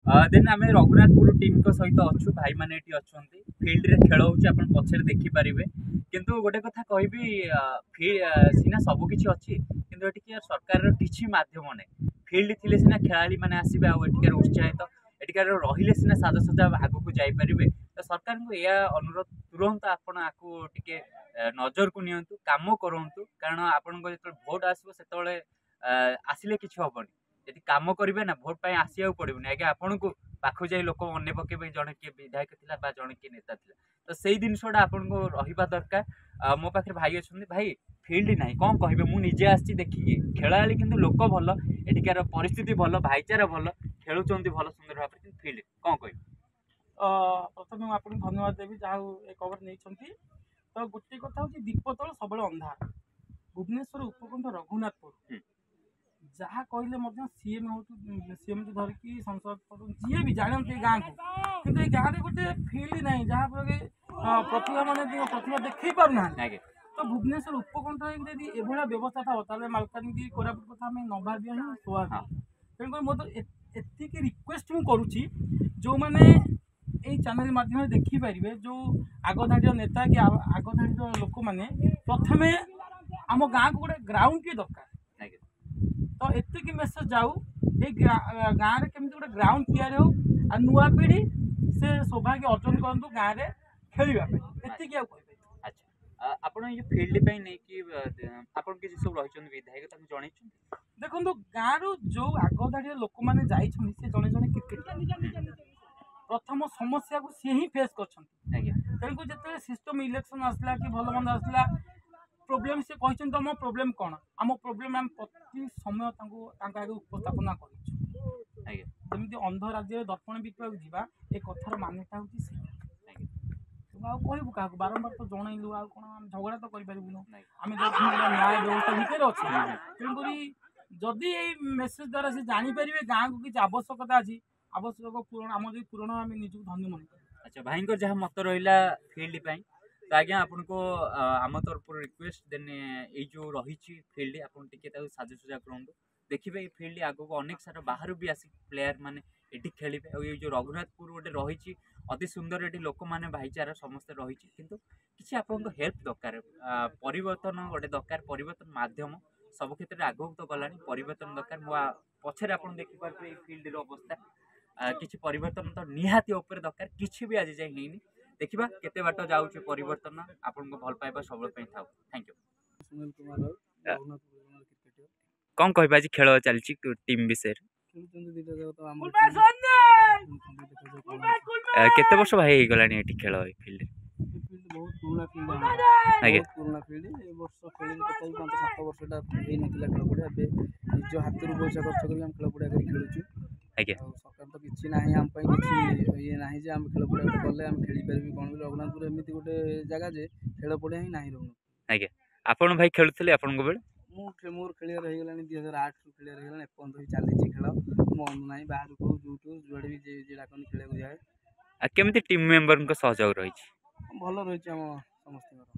then आम Raghunathpur team सहित अच्छु भाई मैंने अच्छा फिल्ड रे खेल होची आपण पछरे देखि पारिबे किंतु गोटे कथा कहबी सीना सबकि अच्छी किंतु एटिके सरकार किछि माध्यम नै फिल्ड थिले सीना खेलाड़ी माने आसीबे आ एटिकार उत्साहित एटिकार रहिले सीना साजसज्जा आगु को जाई पारिबे तो सरकार को या अनुरोध तुरंत आपण आकु टिके नजर को नियंतु काम करंतु कारण आपण को जत भोट आसीबो सेतबेले आसिले किछि हबनी यदि काम करेंगे ना भोट पाई आसिया पड़ोनी आगे आपन को पाखु जाई लोक मन पकेबे जड़े किए विधायक थिला बा जड़े किए नेता थिला तो सेई जिनसटा आपन को रहिबा दरकार मो पाखे भाई अच्छा भाई फिल्ड ना कौन कहे मुझे निजे आसी देखिए खेलाड़ी किंतु लोक भल एटिकार परिस्थिति भल भाईचारा भल खेलुंट भल सुंदर भाव फिल्ड कौन कह प्रथम आपको धन्यवाद देवी जहाँ ये खबर नहीं तो गोटे कथा हूँ दीप तल सब अंधार भुवनेश्वर उपकंठ रघुनाथपुर जहाँ कहले सीएम हो सीएम धरिकी संसद जी भी जानते गाँव को कि गाँव में गोटे फिल्ड ना जहाँ प्रतिभा मान प्रतिभा देखी पारना तो भुवनेश्वर उपकंठ यदि एभा व्यवस्था था मालकानगिरी कोरापुट कथा आम न भाविया ही स्वाभाविक तेणुक मोदी एतिक रिक्वेस्ट मुझे करुच्ची जो मैंने यही चैनल माध्यम देखिपारे जो आगधाड़ी नेता कि आगधाड़ी लोक मैंने प्रथमे आम गाँव को गोटे ग्राउंड किए दरकार तो एतिक मेसेज जाऊ ये गाँव में केमी गोटे ग्राउंड तैयारी हो आ नुआ पीढ़ी से सौभाग्य अर्जन करूँ गाँव में खेलवाई एतिक अच्छा आपण ये फील्ड पे नहीं कि आपण किसी सब रही विधायक जन देखो गाँव जो आगधाड़ी लोक मैंने जड़े जड़े क्रिकेट प्रथम समस्या को सी ही फेस कर जिते सिस्टम इलेक्शन आसला कि भल मंद आसला प्रोब्लेम से कहते आम प्रोब्लेम कौन आम प्रोब्लेम आम प्रति समय आगे उपस्थापना करमी अंध राज्य दर्पण बिकवा जावा ए कथार मान्यता हूँ कहबू क्या बारंबार तो जनइलु आ कौन झगड़ा तो करूँ आम न्याय व्यवस्था भितर अच्छे तेणुक जदि ये मेसेज द्वारा से जापर गाँव को किसी आवश्यकता अच्छी आवश्यक पूरण आम जो पूरण आम निजी धन्य मन अच्छा भाई जहाँ मत रहा फिल्ड तो आज्ञा आपन को आम तरफ रिक्वेस्ट देन ये जो रही फिल्ड आपन टिके साजसजा करूँ देखिए फिल्ड आगे को अनेक सारा बाहर भी आसी प्लेयर माने ये खेलें और ये जो रघुनाथपुर गोटे रही अति सुंदर ये लोक मैंने भाईचारा समस्त रही किंतु किसी आपन हेल्प दरकार परिवर्तन गोटे दरकार परिवर्तन माध्यम सब क्षेत्र में आगक तो गलानी परिवर्तन दरकार मो पछे आप देखिपारे फिल्ड अवस्था किसी परिवर्तन तो निहाती उपर दरकार किसी भी आज जाए नहीं देखा केते बाट जाऊँ परिवर्तन आपन को भल पाइबा सब था थैंक यू सुनील कुमार कौन कह खेल चलती टीम विषय केते वर्ष भाई गला खेल फील्ड बहुत पुराना फील्ड ए वर्ष खेल तक 5-7 वर्ष नथिला खेल पड़िया निज हाथ पैसा खर्च कर खेल पड़िया खेलुचु सरकार तो किसी ना आम किसी ये ना आम खेल पड़िया गले आम खेली पारि कौन भी रघुनाथपुर एमती गोटे जगह जे खेल पड़िया ही ना रघुनाथ आपन भाई खेलुले आपन बेले मोर खेल हो गला 2008 खेल हो एपर्त चली खेल मन ना बाहर को यूट्यूब जुआड़े भी डाकनी खेल जाए केमती टीम मेंबर सहयोग रही भल रही समस्त